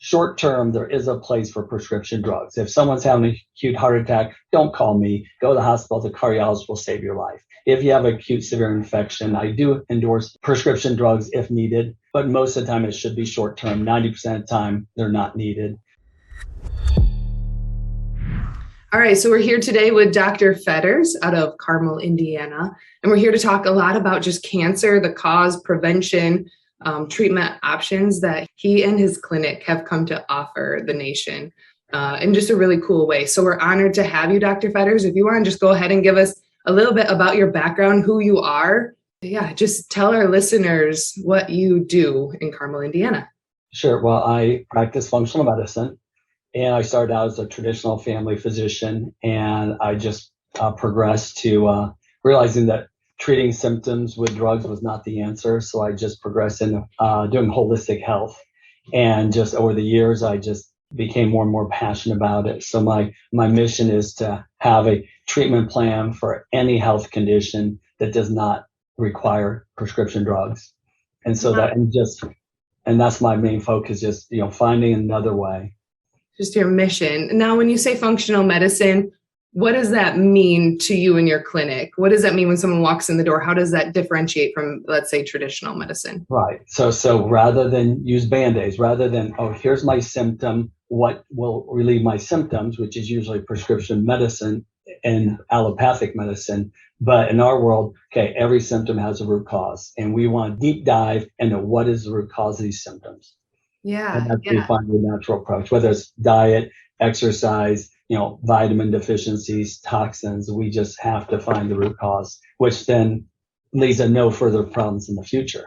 short term, there is a place for prescription drugs. If someone's having an acute heart attack, don't call me. Go to the hospital. The cardiologist will save your life. If you have acute severe infection, I do endorse prescription drugs if needed, but most of the time it should be short term. 90% of the time, they're not needed. All right, so we're here today with Dr. Fetters out of Carmel, Indiana, and we're here to talk a lot about just cancer, the cause, prevention, treatment options that he and his clinic have come to offer the nation in just a really cool way. So we're honored to have you, Dr. Fetters. If you want to just go ahead and give us a little bit about your background, who you are. Yeah, just tell our listeners what you do in Carmel, Indiana. Sure. Well, I practice functional medicine. And I started out as a traditional family physician, and I just progressed to realizing that treating symptoms with drugs was not the answer. So I just progressed into doing holistic health. And just over the years, I just became more and more passionate about it. So my mission is to have a treatment plan for any health condition that does not require prescription drugs. And so that's my main focus, just finding another way. Just your mission. Now, when you say functional medicine, what does that mean to you in your clinic? What does that mean when someone walks in the door? How does that differentiate from, let's say, traditional medicine? Right. So rather than use Band-Aids, rather than, here's my symptom, what will relieve my symptoms, which is usually prescription medicine and allopathic medicine. But in our world, every symptom has a root cause. And we want to deep dive into what is the root cause of these symptoms. Yeah. We find a natural approach, whether it's diet, exercise, vitamin deficiencies, toxins. We just have to find the root cause, which then leads to no further problems in the future.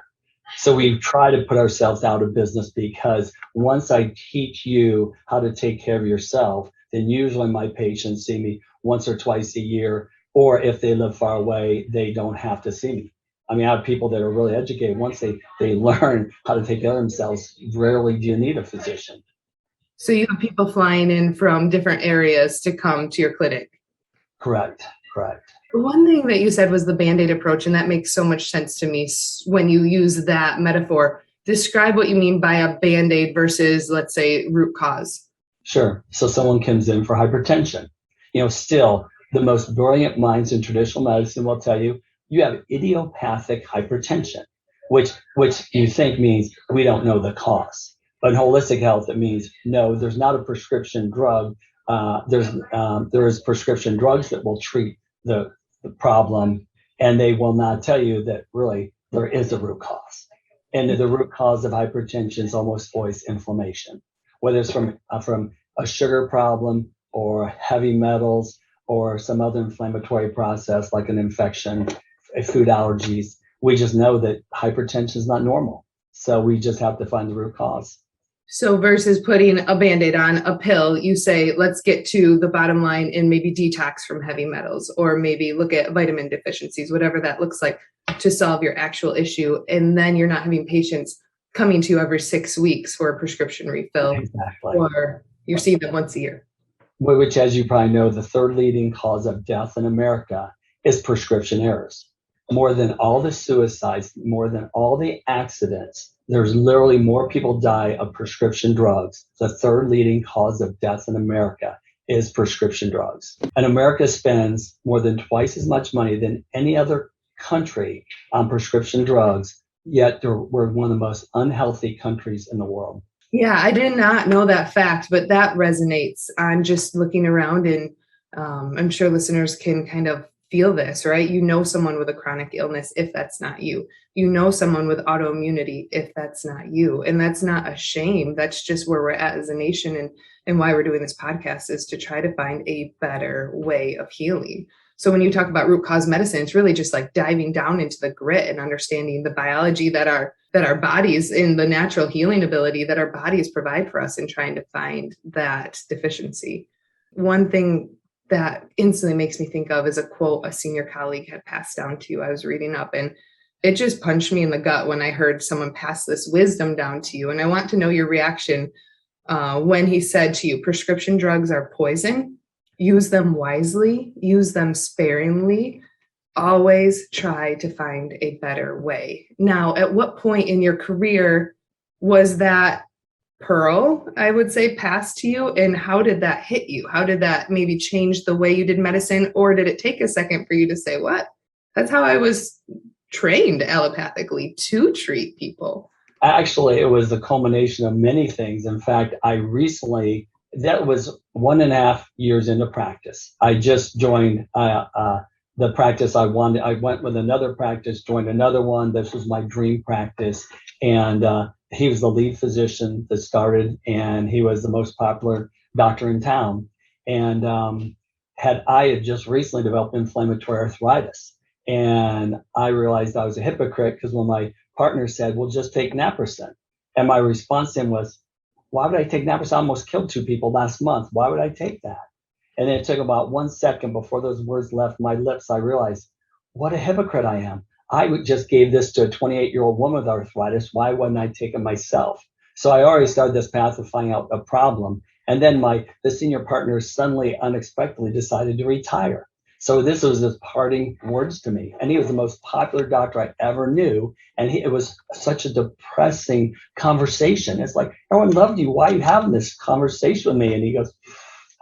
So we try to put ourselves out of business, because once I teach you how to take care of yourself, then usually my patients see me once or twice a year, or if they live far away, they don't have to see me. I mean, I have people that are really educated. Once they learn how to take care of themselves, rarely do you need a physician. So you have people flying in from different areas to come to your clinic? Correct. One thing that you said was the Band-Aid approach, and that makes so much sense to me when you use that metaphor. Describe what you mean by a Band-Aid versus, let's say, root cause. Sure. So someone comes in for hypertension. Still, the most brilliant minds in traditional medicine will tell you, you have idiopathic hypertension, which you think means we don't know the cause. But in holistic health, it means no, there's not a prescription drug. There is prescription drugs that will treat the problem, and they will not tell you that really there is a root cause. And the root cause of hypertension is almost always inflammation, whether it's from a sugar problem or heavy metals or some other inflammatory process like an infection, food allergies. We just know that hypertension is not normal. So we just have to find the root cause. So versus putting a Band-Aid on a pill, you say, let's get to the bottom line and maybe detox from heavy metals, or maybe look at vitamin deficiencies, whatever that looks like, to solve your actual issue. And then you're not having patients coming to you every 6 weeks for a prescription refill. Exactly. Or you're seeing them once a year. Which, as you probably know, the third leading cause of death in America is prescription errors. More than all the suicides, more than all the accidents, there's literally more people die of prescription drugs. The third leading cause of death in America is prescription drugs. And America spends more than twice as much money than any other country on prescription drugs, yet we're one of the most unhealthy countries in the world. Yeah, I did not know that fact, but that resonates. I'm just looking around, and I'm sure listeners can kind of feel this, right? You know someone with a chronic illness if that's not you. You know someone with autoimmunity if that's not you. And that's not a shame. That's just where we're at as a nation, and why we're doing this podcast is to try to find a better way of healing. So when you talk about root cause medicine, it's really just like diving down into the grit and understanding the biology that our bodies, in the natural healing ability that our bodies provide for us, and trying to find that deficiency. One thing that instantly makes me think of is a quote a senior colleague had passed down to you. I was reading up, and it just punched me in the gut when I heard someone pass this wisdom down to you. And I want to know your reaction when he said to you, prescription drugs are poison. Use them wisely, use them sparingly, always try to find a better way. Now, at what point in your career was that pearl, I would say, passed to you? And how did that hit you? How did that maybe change the way you did medicine? Or did it take a second for you to say, what? That's how I was trained allopathically to treat people. Actually, it was the culmination of many things. In fact, that was 1.5 years into practice. I just joined the practice I wanted. I went with another practice, joined another one. This was my dream practice. And he was the lead physician that started, and he was the most popular doctor in town. And I had just recently developed inflammatory arthritis. And I realized I was a hypocrite because when my partner said, well, just take naproxen. And my response to him was, why would I take naproxen? I almost killed 2 people last month. Why would I take that? And it took about 1 second before those words left my lips. I realized what a hypocrite I am. Just gave this to a 28-year-old woman with arthritis. Why wouldn't I take it myself? So I already started this path of finding out a problem. And then the senior partner suddenly, unexpectedly decided to retire. So this was his parting words to me. And he was the most popular doctor I ever knew. And it was such a depressing conversation. It's like, everyone loved you. Why are you having this conversation with me? And he goes,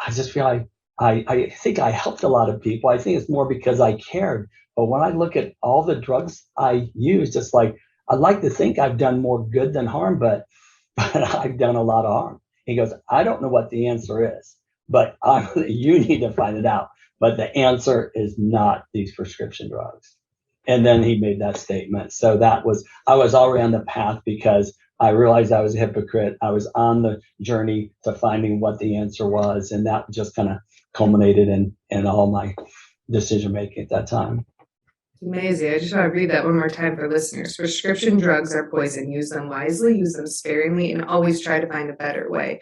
I just feel I think I helped a lot of people. I think it's more because I cared. But when I look at all the drugs I used, it's like, I'd like to think I've done more good than harm, but I've done a lot of harm. He goes, I don't know what the answer is, but you need to find it out. But the answer is not these prescription drugs. And then he made that statement. So I was already on the path because I realized I was a hypocrite. I was on the journey to finding what the answer was. And that just kind of culminated in all my decision making at that time. Amazing. I just want to read that one more time for listeners. Prescription drugs are poison. Use them wisely, use them sparingly, and always try to find a better way.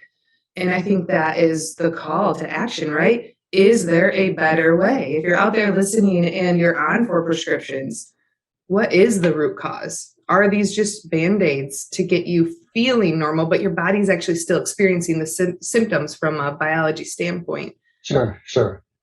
And I think that is the call to action, right? Is there a better way? If you're out there listening and you're on for prescriptions, what is the root cause? Are these just Band-Aids to get you feeling normal, but your body's actually still experiencing the symptoms from a biology standpoint? Sure.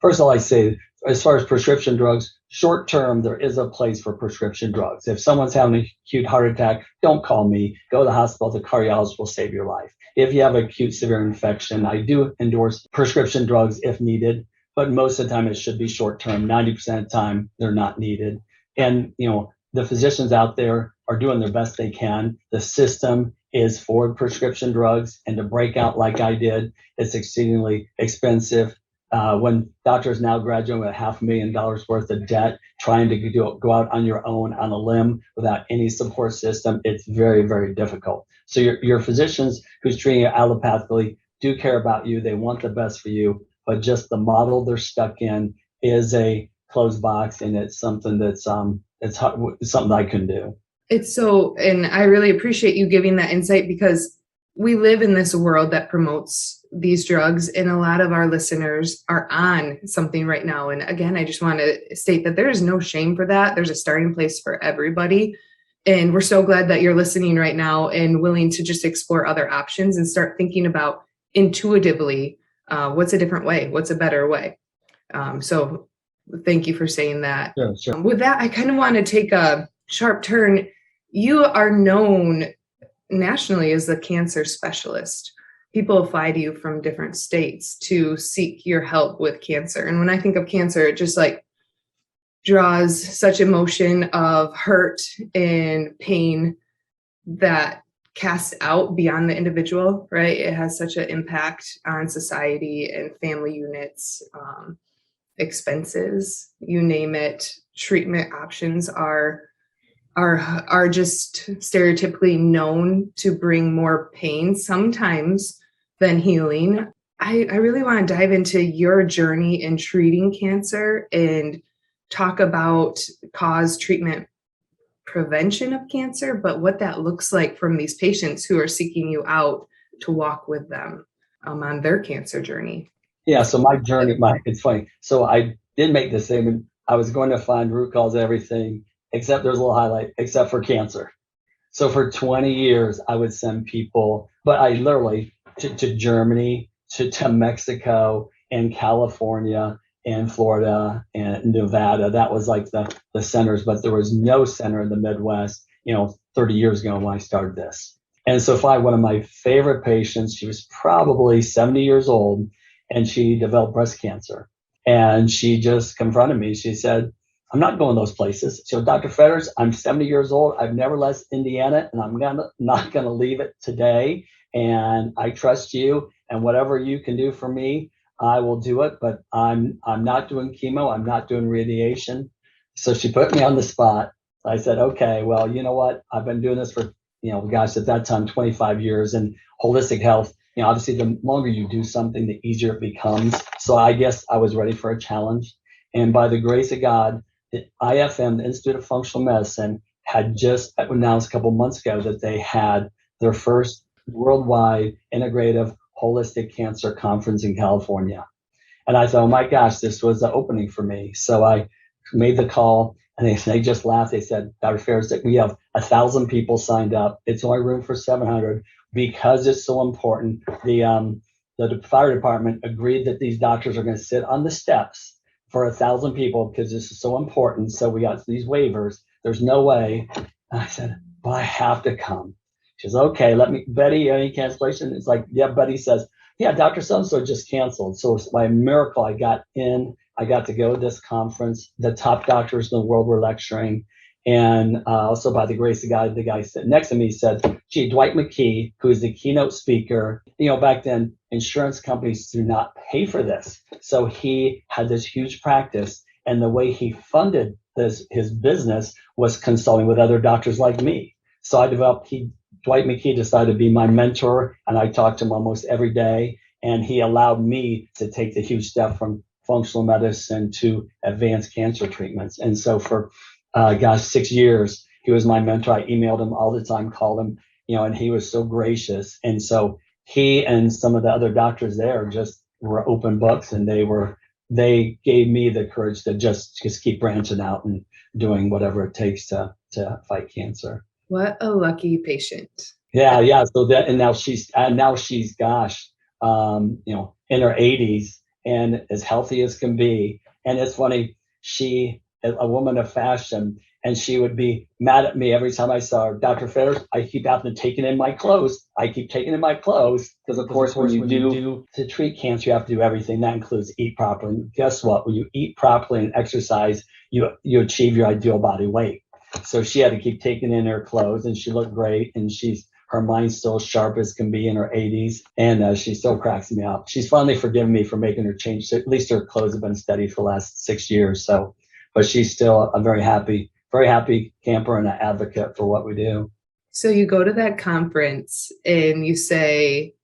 First of all, I say, as far as prescription drugs, short term, there is a place for prescription drugs. If someone's having an acute heart attack, don't call me. Go to the hospital. The cardiologist will save your life. If you have acute severe infection, I do endorse prescription drugs if needed, but most of the time it should be short term. 90% of the time, they're not needed. And, the physicians out there are doing their best they can. The system is for prescription drugs, and to break out like I did, it's exceedingly expensive. When doctors now graduate with $500,000 worth of debt, trying to go out on your own on a limb without any support system, it's very, very difficult. So your physicians who's treating you allopathically do care about you. They want the best for you, but just the model they're stuck in is a closed box, and it's something that's it's something I couldn't do. And I really appreciate you giving that insight, because we live in this world that promotes these drugs, and a lot of our listeners are on something right now. And again, I just want to state that there is no shame for that. There's a starting place for everybody. And we're so glad that you're listening right now and willing to just explore other options and start thinking about intuitively, what's a different way? What's a better way? So thank you for saying that. Sure. With that, I kind of want to take a sharp turn. You are known nationally as the cancer specialist. People fly to you from different states to seek your help with cancer. And when I think of cancer, it just draws such emotion of hurt and pain that casts out beyond the individual, right? It has such an impact on society and family units, expenses, you name it. Treatment options are just stereotypically known to bring more pain sometimes than healing. I really want to dive into your journey in treating cancer and talk about cause, treatment, prevention of cancer, but what that looks like from these patients who are seeking you out to walk with them on their cancer journey. Yeah, so my journey, it's funny. So I did make the statement, I was going to find root cause everything, except there's a little highlight, except for cancer. So for 20 years, I would send people, but I literally, to Germany, to Mexico, and California, and Florida, and Nevada. That was like the centers, but there was no center in the Midwest, 30 years ago when I started this. And so far, one of my favorite patients, she was probably 70 years old, and she developed breast cancer. And she just confronted me. She said, I'm not going those places. So, Dr. Fetters, I'm 70 years old. I've never left Indiana, and not gonna leave it today. And I trust you, and whatever you can do for me, I will do it. But I'm not doing chemo. I'm not doing radiation. So she put me on the spot. I said, okay, well, you know what? I've been doing this for, gosh, at that time, 25 years, and holistic health. Obviously, the longer you do something, the easier it becomes. So I guess I was ready for a challenge. And by the grace of God, the IFM, the Institute of Functional Medicine, had just announced a couple months ago that they had their first worldwide integrative holistic cancer conference in California. And I thought, oh my gosh, this was the opening for me. So I made the call, and they just laughed. They said, Dr. Ferris, we have 1,000 people signed up. It's only room for 700 because it's so important. The fire department agreed that these doctors are going to sit on the steps for 1,000 people because this is so important. So we got these waivers. There's no way. And I said, but I have to come. She says, okay, Betty, any cancellation? It's like, yeah, Betty says, yeah, Dr. So-and-so just canceled. So by a miracle, I got in. I got to go to this conference. The top doctors in the world were lecturing. And also by the grace of God, the guy sitting next to me said, gee, Dwight McKee, who is the keynote speaker, back then, insurance companies do not pay for this. So he had this huge practice. And the way he funded his business was consulting with other doctors like me. So Dwight McKee decided to be my mentor, and I talked to him almost every day. And he allowed me to take the huge step from functional medicine to advanced cancer treatments. And so for, 6 years, he was my mentor. I emailed him all the time, called him, and he was so gracious. And so he and some of the other doctors there just were open books, and they gave me the courage to just keep branching out and doing whatever it takes to fight cancer. What a lucky patient. Yeah. So now she's gosh, in her 80s and as healthy as can be. And it's funny, she, a woman of fashion, and she would be mad at me every time I saw her. Dr. Fetters, I keep having to take it in my clothes. Because of course, when you do to treat cancer, you have to do everything. That includes eat properly. And guess what? When you eat properly and exercise, you achieve your ideal body weight. So she had to keep taking in her clothes, and she looked great, and her mind's still sharp as can be in her 80s, and she still cracks me up. She's finally forgiven me for making her change. So at least her clothes have been steady for the last 6 years. So, but she's still a very happy camper and an advocate for what we do. So you go to that conference and you say,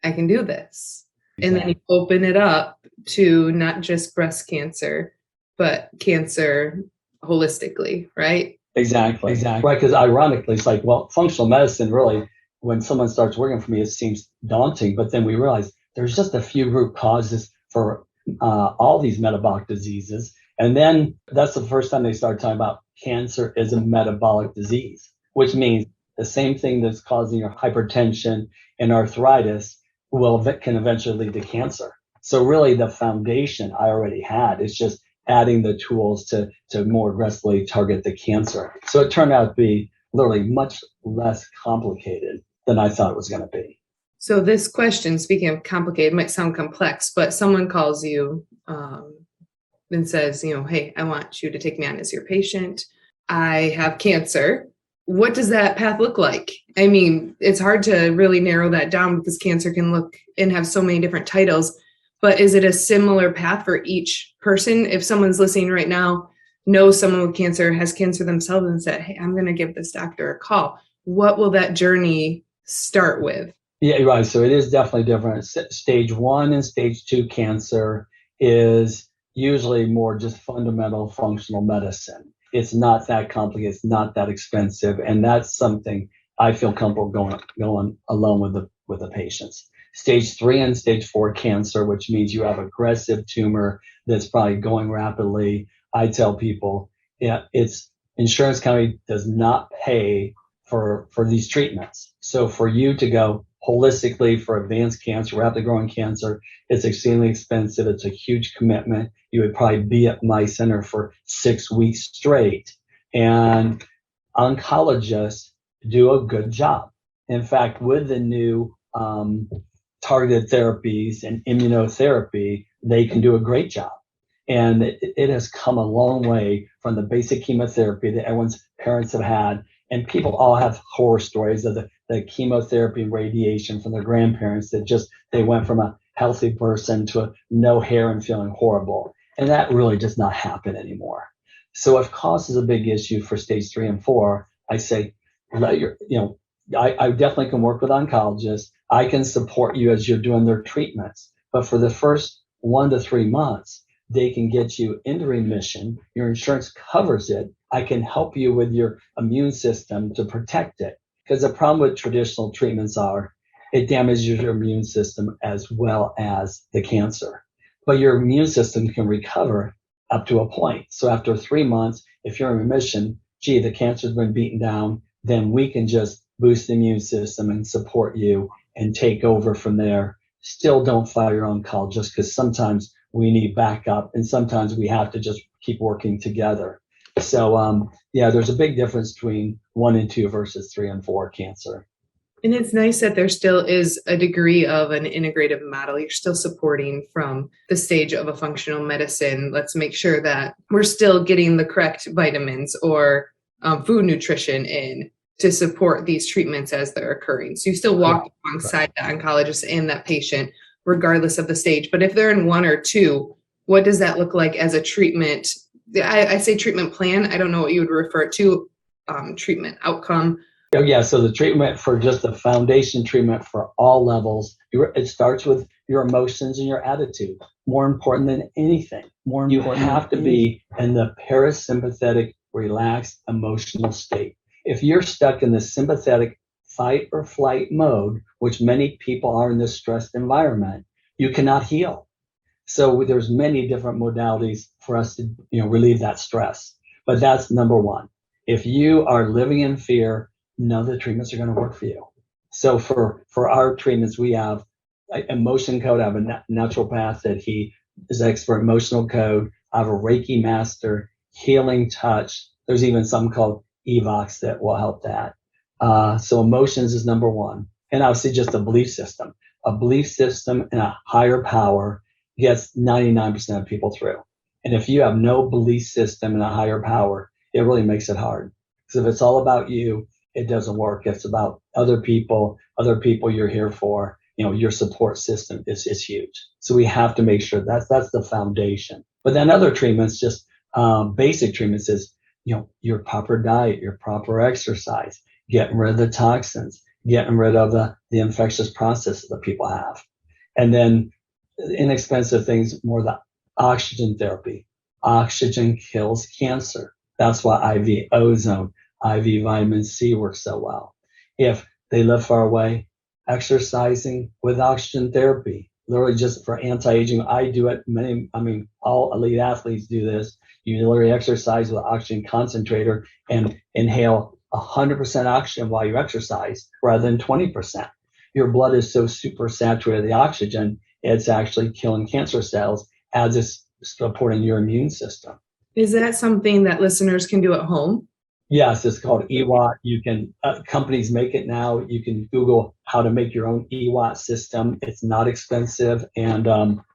I can do this. Exactly. And then you open it up to not just breast cancer, but cancer holistically, right? Exactly. Right, because ironically, it's like, well, functional medicine really, when someone starts working for me, it seems daunting, but then we realize there's just a few root causes for all these metabolic diseases. And then that's the first time they start talking about cancer is a metabolic disease, which means the same thing that's causing your hypertension and arthritis can eventually lead to cancer. So really the foundation I already had. It's just adding the tools to more aggressively target the cancer. So it turned out to be literally much less complicated than I thought it was going to be. So this question, speaking of complicated, might sound complex, but someone calls you and says, hey, I want you to take me on as your patient. I have cancer. What does that path look like? I mean, it's hard to really narrow that down because cancer can look and have so many different titles. But is it a similar path for each person? If someone's listening right now, knows someone with cancer, has cancer themselves, and said, hey, I'm going to give this doctor a call, what will that journey start with? Yeah, right. So it is definitely different. Stage 1 and stage 2 cancer is usually more just fundamental functional medicine. It's not that complicated. It's not that expensive. And that's something I feel comfortable going alone with the patients. Stage 3 and stage 4 cancer, which means you have aggressive tumor that's probably going rapidly. I tell people, it's insurance company does not pay for these treatments. So for you to go holistically for advanced cancer, rapidly growing cancer, it's extremely expensive. It's a huge commitment. You would probably be at my center for 6 weeks straight. And oncologists do a good job. In fact, with the new targeted therapies and immunotherapy, they can do a great job. And it has come a long way from the basic chemotherapy that everyone's parents have had. And people all have horror stories of the chemotherapy and radiation from their grandparents that just they went from a healthy person to a no hair and feeling horrible. And that really does not happen anymore. So if cost is a big issue for stage 3 and 4, I say, I definitely can work with oncologists. I can support you as you're doing their treatments. But for the first 1 to 3 months, they can get you into remission. Your insurance covers it. I can help you with your immune system to protect it. Because the problem with traditional treatments are it damages your immune system as well as the cancer. But your immune system can recover up to a point. So after 3 months, if you're in remission, the cancer's been beaten down, then we can just boost the immune system and support you and take over from there. Still don't fire your oncologist because sometimes we need backup and sometimes we have to just keep working together. So there's a big difference between 1 and 2 versus 3 and 4 cancer. And it's nice that there still is a degree of an integrative model. You're still supporting from the stage of a functional medicine. Let's make sure that we're still getting the correct vitamins or food nutrition in to support these treatments as they're occurring. So you still walk alongside the oncologist and that patient, regardless of the stage. But if they're in 1 or 2, what does that look like as a treatment? I say treatment plan. I don't know what you would refer to, treatment outcome. Oh, yeah, so the treatment for just the foundation treatment for all levels, it starts with your emotions and your attitude. More important than anything, you have to be in the parasympathetic, relaxed, emotional state. If you're stuck in the sympathetic fight or flight mode, which many people are in this stressed environment, you cannot heal. So there's many different modalities for us to relieve that stress. But that's number 1. If you are living in fear, none of the treatments are going to work for you. So for our treatments, we have emotion code. I have a naturopath that he is expert emotional code. I have a Reiki master, healing touch. There's even some called Evox that will help that. So emotions is number 1. And obviously just a belief system. A belief system and a higher power gets 99% of people through. And if you have no belief system and a higher power, it really makes it hard. Because if it's all about you, it doesn't work. It's about other people you're here for. Your support system is huge. So we have to make sure that's the foundation. But then other treatments, just basic treatments is, your proper diet, your proper exercise, getting rid of the toxins, getting rid of the infectious processes that people have. And then inexpensive things, more the oxygen therapy. Oxygen kills cancer. That's why IV ozone, IV vitamin C works so well. If they live far away, exercising with oxygen therapy, literally just for anti-aging. I do it. All elite athletes do this. You literally exercise with oxygen concentrator and inhale 100% oxygen while you exercise rather than 20%. Your blood is so super saturated with the oxygen, it's actually killing cancer cells as it's supporting your immune system. Is that something that listeners can do at home? Yes, it's called EWAT. You can companies make it now. You can Google how to make your own EWAT system. It's not expensive, and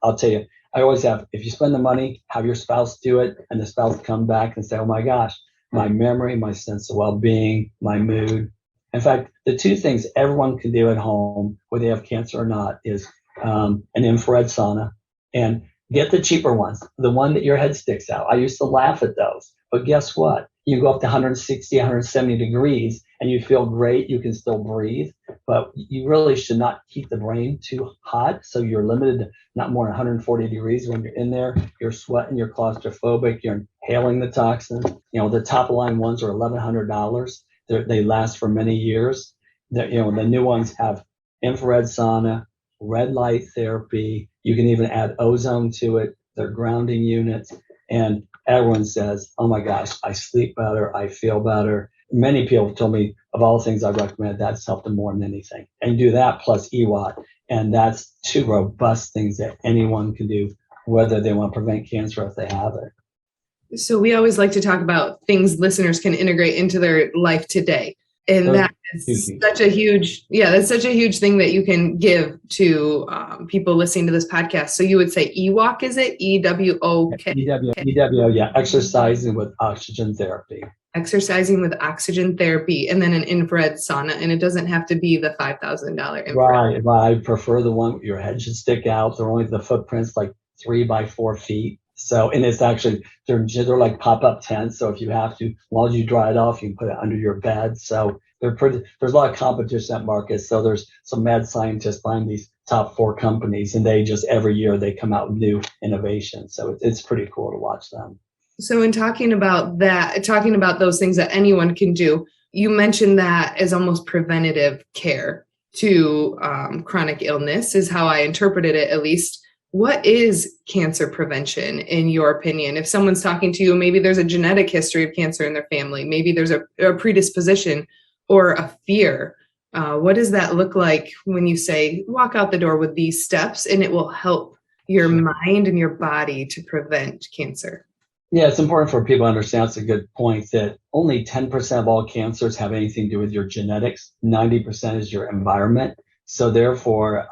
I'll tell you, I always have. If you spend the money, have your spouse do it, and the spouse come back and say, "Oh my gosh, my memory, my sense of well-being, my mood." In fact, the 2 things everyone can do at home, whether they have cancer or not, is an infrared sauna and get the cheaper ones, the one that your head sticks out. I used to laugh at those, but guess what? You go up to 160, 170 degrees and you feel great. You can still breathe, but you really should not keep the brain too hot. So you're limited to not more than 140 degrees when you're in there. You're sweating, you're claustrophobic, you're inhaling the toxins. The top line ones are $1,100. They last for many years. The new ones have infrared sauna, red light therapy. You can even add ozone to it. They're grounding units. And everyone says, "Oh my gosh, I sleep better, I feel better." Many people have told me of all the things I recommend, that's helped them more than anything. And do that plus EWAT. And that's 2 robust things that anyone can do, whether they want to prevent cancer or if they have it. So we always like to talk about things listeners can integrate into their life today. And Those that are is huge. such a huge, yeah, that's such a huge thing that you can give to people listening to this podcast. So you would say EWOK, is it? EWOK? EW, yeah, exercising with oxygen therapy. Exercising with oxygen therapy, and then an infrared sauna. And it doesn't have to be the $5,000 infrared. Right. Well, I prefer the one your head should stick out. They're only the footprints like 3 by 4 feet. So, and it's actually they're like pop-up tents. So if you have to, as long as you dry it off, you can put it under your bed. So they're pretty. There's a lot of competition at market. So there's some mad scientists behind these top 4 companies, and they just every year they come out with new innovations. So it's pretty cool to watch them. So in talking about that, talking about those things that anyone can do, you mentioned that as almost preventative care to chronic illness, is how I interpreted it, at least. What is cancer prevention, in your opinion? If someone's talking to you, maybe there's a genetic history of cancer in their family, maybe there's a predisposition or a fear. What does that look like when you say, walk out the door with these steps and it will help your mind and your body to prevent cancer? Yeah, it's important for people to understand. It's a good point that only 10% of all cancers have anything to do with your genetics. 90% is your environment. So therefore,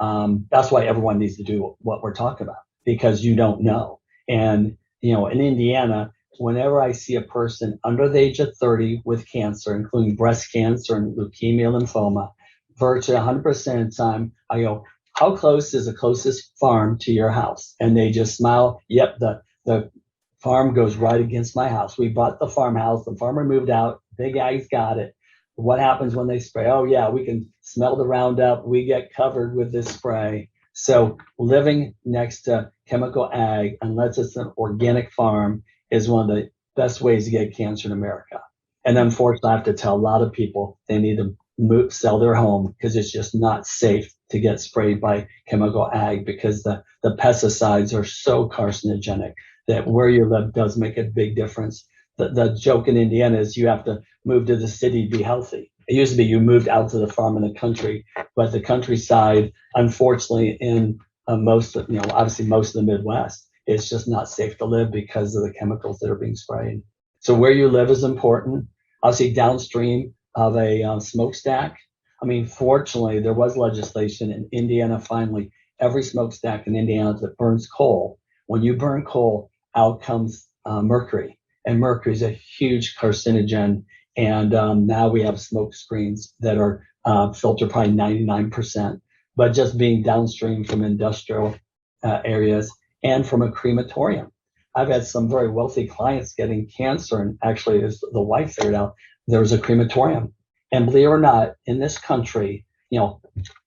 that's why everyone needs to do what we're talking about, because you don't know. And, in Indiana, whenever I see a person under the age of 30 with cancer, including breast cancer and leukemia, lymphoma, virtually 100% of the time, I go, how close is the closest farm to your house? And they just smile. Yep, the farm goes right against my house. We bought the farmhouse. The farmer moved out. Big Ag's got it. What happens when they spray? Oh, yeah, we can smell the Roundup. We get covered with this spray. So living next to chemical ag, unless it's an organic farm, is one of the best ways to get cancer in America. And unfortunately, I have to tell a lot of people they need to sell their home because it's just not safe to get sprayed by chemical ag because the pesticides are so carcinogenic that where you live does make a big difference. The joke in Indiana is you have to move to the city to be healthy. It used to be you moved out to the farm in the country, but the countryside, unfortunately, in obviously most of the Midwest, it's just not safe to live because of the chemicals that are being sprayed. So where you live is important. Obviously, downstream of a smokestack. I mean, fortunately, there was legislation in Indiana. Finally, every smokestack in Indiana that burns coal. When you burn coal, out comes mercury, and mercury is a huge carcinogen. And now we have smoke screens that are filtered probably 99%, but just being downstream from industrial areas and from a crematorium. I've had some very wealthy clients getting cancer, and actually, as the wife figured out, there was a crematorium. And believe it or not, in this country,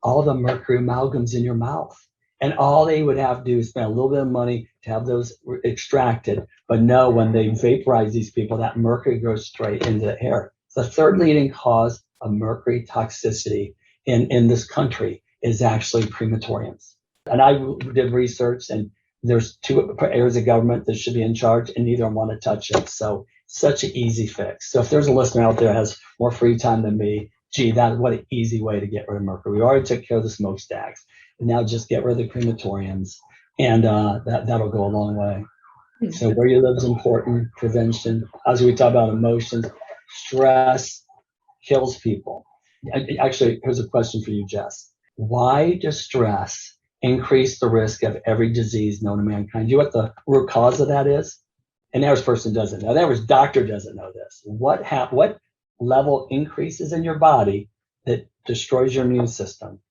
all the mercury amalgams in your mouth. And all they would have to do is spend a little bit of money to have those extracted. But no, when they vaporize these people, that mercury goes straight into the air. The third leading cause of mercury toxicity in this country is actually crematoriums. And I did research, and there's 2 areas of government that should be in charge, and neither of them want to touch it. So such an easy fix. So if there's a listener out there that has more free time than me, gee, what an easy way to get rid of mercury. We already took care of the smokestacks. And now just get rid of the crematoriums, and that'll go a long way. So where you live is important. Prevention. As we talk about emotions, stress kills people. Actually, here's a question for you, Jess. Why does stress increase the risk of every disease known to mankind? You know what the root cause of that is? An average person doesn't know. The average doctor doesn't know this. What level increases in your body that destroys your immune system?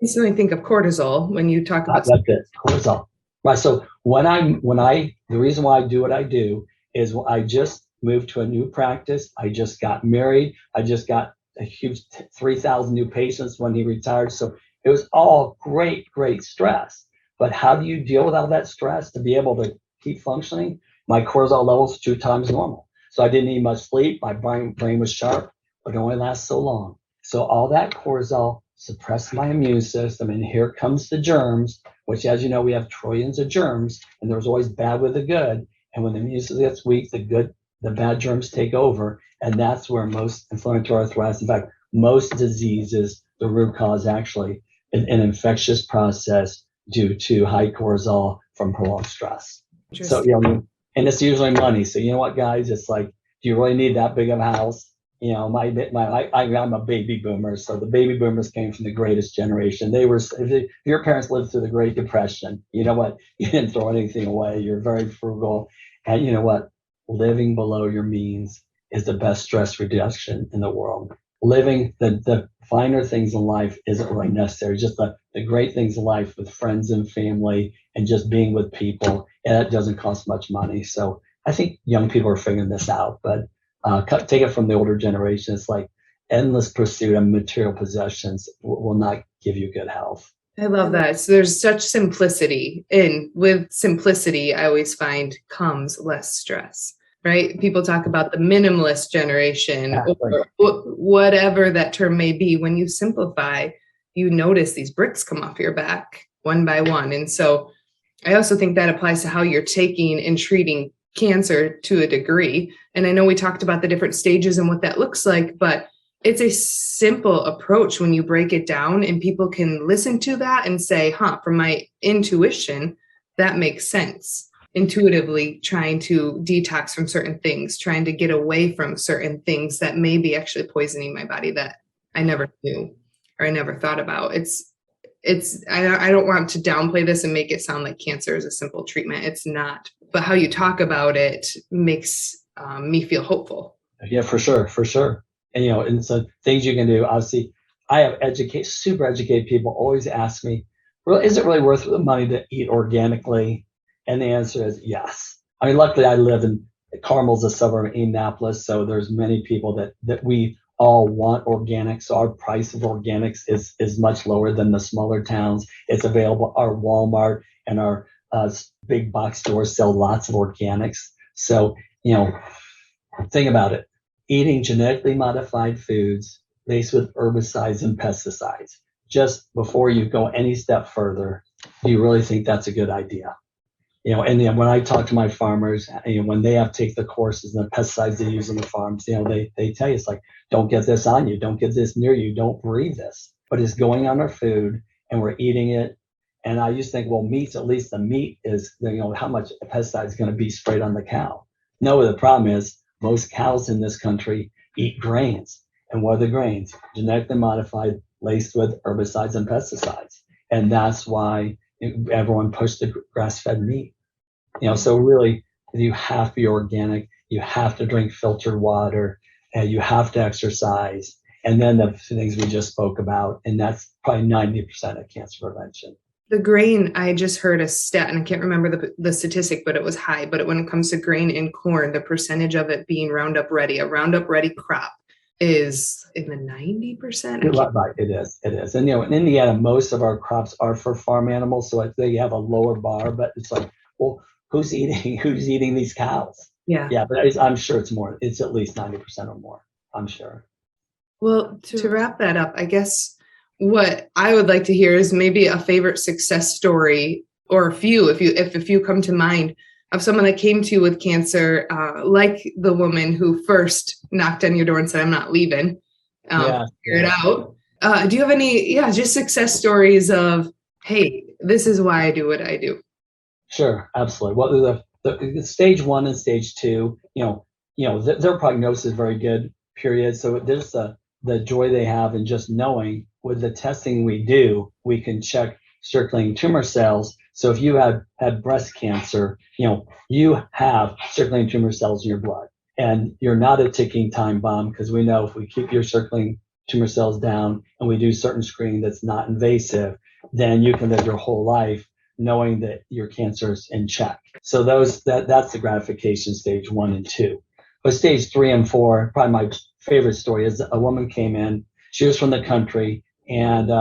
Instantly think of cortisol when you talk about that's it, cortisol. Right. So the reason why I do what I do is I just moved to a new practice. I just got married. I just got a huge 3,000 new patients when he retired. So it was all great stress. But how do you deal with all that stress to be able to keep functioning? My cortisol levels 2 times normal. So I didn't need much sleep. My brain was sharp, but it only lasts so long. So all that cortisol suppress my immune system, and here comes the germs, which, as you know, we have trillions of germs, and there's always bad with the good. And when the immune system gets weak, the bad germs take over, and that's where most inflammatory arthritis, in fact, most diseases, the root cause actually an infectious process due to high cortisol from prolonged stress. So, and it's usually money. So you know what, guys, it's like, do you really need that big of a house? I'm a baby boomer, so the baby boomers came from the greatest generation. They were, if your parents lived through the Great Depression, you know what? You didn't throw anything away. You're very frugal, and you know what? Living below your means is the best stress reduction in the world. Living the finer things in life isn't really necessary. Just the great things in life with friends and family and just being with people, and that doesn't cost much money. So I think young people are figuring this out, but take it from the older generation. It's like endless pursuit of material possessions will not give you good health. I love that. So there's such simplicity, and with simplicity, I always find comes less stress, right? People talk about the minimalist generation or whatever that term may be. When you simplify, you notice these bricks come off your back one by one. And so I also think that applies to how you're taking and treating cancer to a degree. And I know we talked about the different stages and what that looks like, but it's a simple approach when you break it down, and people can listen to that and say, from my intuition, that makes sense. Intuitively trying to detox from certain things, trying to get away from certain things that may be actually poisoning my body that I never knew or I never thought about. I don't want to downplay this and make it sound like cancer is a simple treatment. It's not, but how you talk about it makes me feel hopeful. Yeah, for sure, for sure. And and so things you can do. Obviously, I have super educated people always ask me, "Well, is it really worth the money to eat organically?" And the answer is yes. I mean, luckily, I live in Carmel's a suburb of Indianapolis, so there's many people that we all want organic. So our price of organics is much lower than the smaller towns. It's available. Our Walmart and our big box stores sell lots of organics. So think about it. Eating genetically modified foods laced with herbicides and pesticides. Just before you go any step further, do you really think that's a good idea? And then when I talk to my farmers, when they have to take the courses and the pesticides they use on the farms, they tell you, it's like, don't get this on you, don't get this near you, don't breathe this. But it's going on our food and we're eating it. And I used to think, well, meats, at least the meat is, how much pesticide is going to be sprayed on the cow. No, the problem is most cows in this country eat grains. And what are the grains? Genetically modified, laced with herbicides and pesticides. And that's why everyone pushed the grass-fed meat. So really, you have to be organic. You have to drink filtered water. And you have to exercise. And then the things we just spoke about. And that's probably 90% of cancer prevention. The grain, I just heard a stat, and I can't remember the statistic, but it was high. But when it comes to grain in corn, the percentage of it being Roundup Ready, a Roundup Ready crop, is in the 90%. Right, it is. And in Indiana, most of our crops are for farm animals, so they have a lower bar. But it's like, well, who's eating these cows? Yeah. But I'm sure it's more. It's at least 90% or more. I'm sure. Well, to wrap that up, I guess what I would like to hear is maybe a favorite success story, or a few, if a few come to mind, of someone that came to you with cancer, like the woman who first knocked on your door and said, "I'm not leaving." Figure it out. Do you have any, just success stories of, hey, this is why I do what I do? Sure, absolutely. Well, the stage 1 and stage 2, their prognosis is very good. Period. So there's the joy they have in just knowing with the testing we do, we can check circulating tumor cells. So if you had breast cancer, you have circulating tumor cells in your blood, and you're not a ticking time bomb, because we know if we keep your circulating tumor cells down and we do certain screening that's not invasive, then you can live your whole life knowing that your cancer is in check. So that's the gratification, stage 1 and 2. But stage 3 and 4, probably my favorite story is a woman came in. She was from the country, and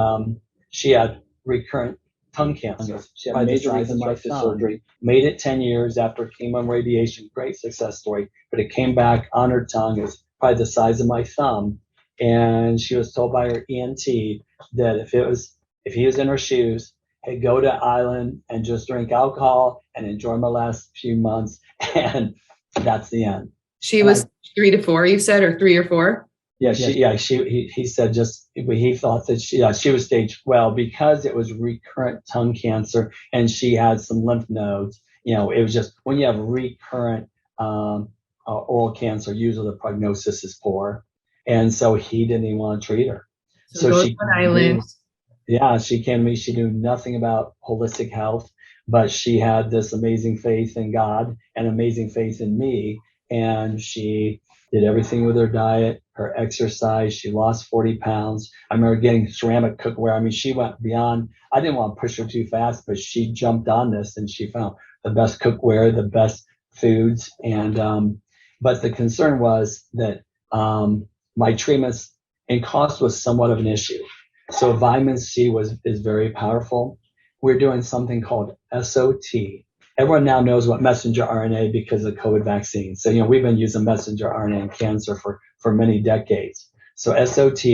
she had recurrent tongue cancer. She had major reconstructive surgery, made it 10 years after chemo and radiation. Great success story, but it came back on her tongue. It's probably the size of my thumb. And she was told by her ENT that if he was in her shoes, hey, go to Island and just drink alcohol and enjoy my last few months. And that's the end. She was 3 to 4, you said, or 3 or 4? Yeah, he said he thought that she was because it was recurrent tongue cancer and she had some lymph nodes. It was just when you have recurrent oral cancer, usually the prognosis is poor. And so he didn't even want to treat her. So So go to she an came to island. me. Yeah, she came to me. She knew nothing about holistic health, but she had this amazing faith in God and amazing faith in me. And she did everything with her diet, her exercise. She lost 40 pounds. I remember getting ceramic cookware. I mean, she went beyond. I didn't want to push her too fast, but she jumped on this and she found the best cookware, the best foods. And, but the concern was that my treatments and cost was somewhat of an issue. So vitamin C is very powerful. We're doing something called SOT. Everyone now knows what messenger RNA because of COVID vaccine. So, we've been using messenger RNA in cancer for many decades. So SOT,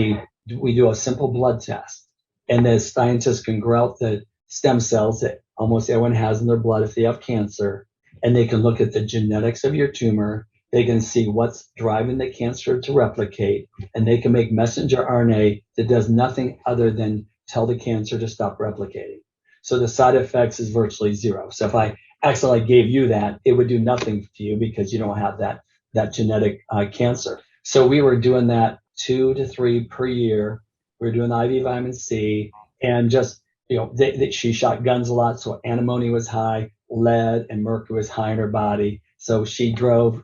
we do a simple blood test, and the scientists can grow out the stem cells that almost everyone has in their blood if they have cancer, and they can look at the genetics of your tumor. They can see what's driving the cancer to replicate, and they can make messenger RNA that does nothing other than tell the cancer to stop replicating. So the side effects is virtually zero. So if I accidentally gave you that, it would do nothing to you because you don't have that genetic cancer. So we were doing that 2 to 3 per year. We were doing IV vitamin C, and just she shot guns a lot, so antimony was high, lead and mercury was high in her body. So she drove,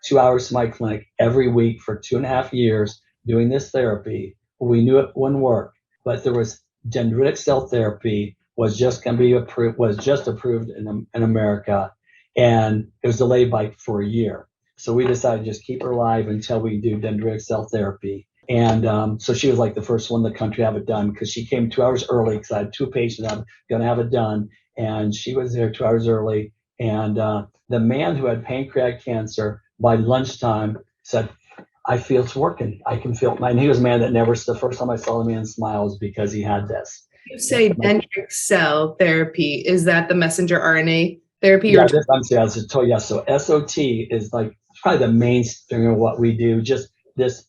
2 hours to my clinic every week for 2.5 years doing this therapy. We knew it wouldn't work, but there was dendritic cell therapy was just going to be approved, was just approved in America, and it was delayed for a year. So we decided to just keep her alive until we do dendritic cell therapy. And so she was like the first one in the country to have it done because she came 2 hours early because I had 2 patients that were going to have it done, and she was there 2 hours early. And the man who had pancreatic cancer by lunchtime said, I feel it's working. I can feel it. And he was a man that never, the first time I saw the man smile was because he had this. You say dendritic cell therapy. Is that the messenger RNA therapy? Yeah, I'm saying, so SOT is like probably the mainstream of what we do. Just this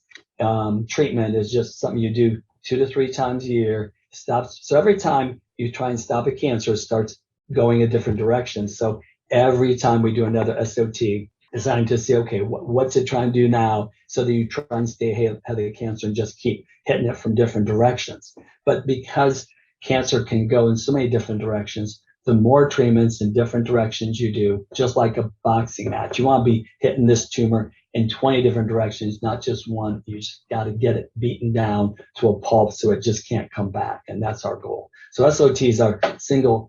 treatment is just something you do 2 to 3 times a year. Stops. So every time you try and stop a cancer, it starts going a different direction. So every time we do another SOT, designed to see, okay, what's it trying to do now, so that you try and stay ahead of the cancer and just keep hitting it from different directions. But because cancer can go in so many different directions, the more treatments in different directions you do, just like a boxing match, you want to be hitting this tumor in 20 different directions, not just one. You just got to get it beaten down to a pulp so it just can't come back. And that's our goal. So SOT is our single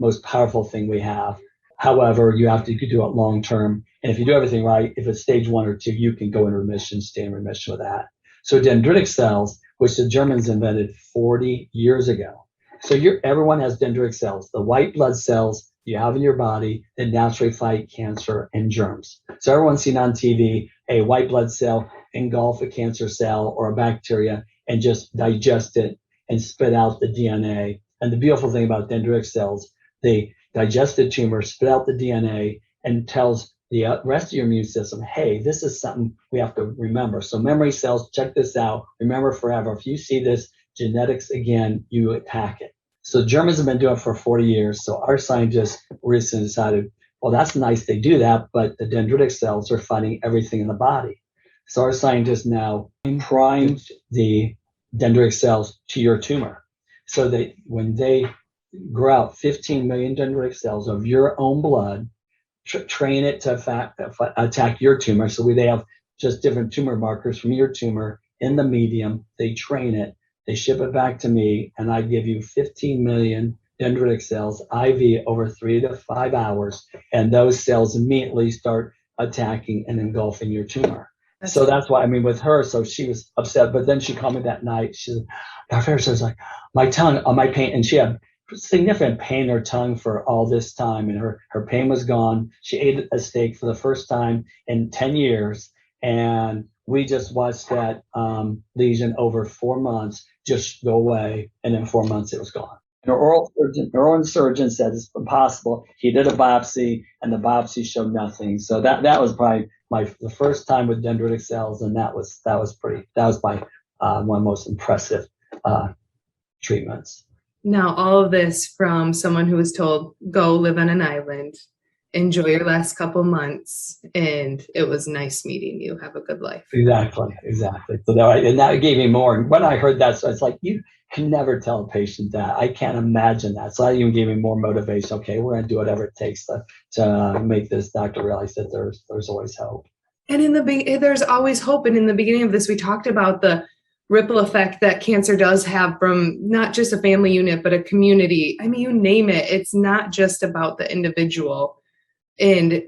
most powerful thing we have. However, you have to do it long term. And if you do everything right, if it's stage 1 or 2, you can go into remission, stay in remission with that. So dendritic cells, which the Germans invented 40 years ago. So everyone has dendritic cells, the white blood cells you have in your body that naturally fight cancer and germs. So everyone's seen on TV a white blood cell engulf a cancer cell or a bacteria and just digest it and spit out the DNA. And the beautiful thing about dendritic cells, they digest the tumor, spit out the DNA, and tells the rest of your immune system, hey, this is something we have to remember. So memory cells, check this out, remember forever. If you see this genetics again, you attack it. So Germans have been doing it for 40 years. So our scientists recently decided, well, that's nice they do that, but the dendritic cells are fighting everything in the body. So our scientists now primed the dendritic cells to your tumor. So that when they grow out 15 million dendritic cells of your own blood, train it to attack your tumor. So they have just different tumor markers from your tumor in the medium. They train it, they ship it back to me, and I give you 15 million dendritic cells IV over 3 to 5 hours, and those cells immediately start attacking and engulfing your tumor. So that's why, with her, so she was upset, but then she called me that night. She said, Dr. Fetters says, like, my tongue, my pain, and she had significant pain in her tongue for all this time, and her pain was gone. She ate a steak for the first time in 10 years, and we just watched that lesion over 4 months just go away, and in 4 months it was gone. And her oral surgeon said it's impossible. He did a biopsy, and the biopsy showed nothing. So that was probably the first time with dendritic cells, and that was my one of the most impressive treatments. Now, all of this from someone who was told, go live on an island, enjoy your last couple months. And it was nice meeting you. Have a good life. Exactly. So that gave me more. And when I heard that, so it's like, you can never tell a patient that. I can't imagine that. So that even gave me more motivation. Okay, we're going to do whatever it takes to make this doctor realize that there's always hope. And there's always hope. And in the beginning of this, we talked about the ripple effect that cancer does have from not just a family unit, but a community. I mean, you name it. It's not just about the individual and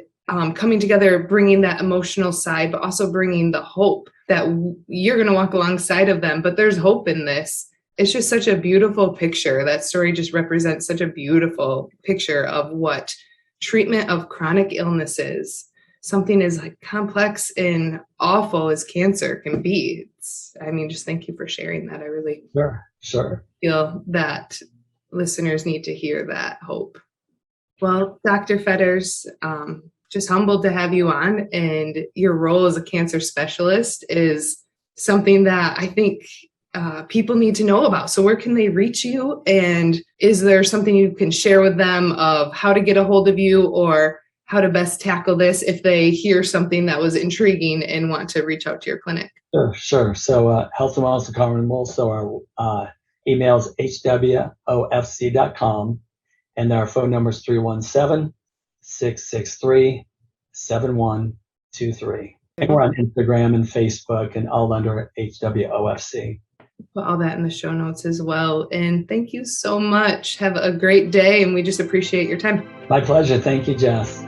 coming together, bringing that emotional side, but also bringing the hope that you're going to walk alongside of them. But there's hope in this. It's just such a beautiful picture. That story just represents such a beautiful picture of what treatment of chronic illness is. Something as like complex and awful as cancer can be. Just thank you for sharing that. I really Sure. feel that listeners need to hear that hope. Well, Dr. Fetters, just humbled to have you on, and your role as a cancer specialist is something that I think people need to know about. So where can they reach you? And is there something you can share with them of how to get a hold of you or how to best tackle this if they hear something that was intriguing and want to reach out to your clinic? Sure. So Health and Wellness of Carmel. So our email is hwofc.com, and our phone number is 317-663-7123. And we're on Instagram and Facebook and all under HWOFC. Put all that in the show notes as well. And thank you so much. Have a great day, and we just appreciate your time. My pleasure. Thank you, Jess.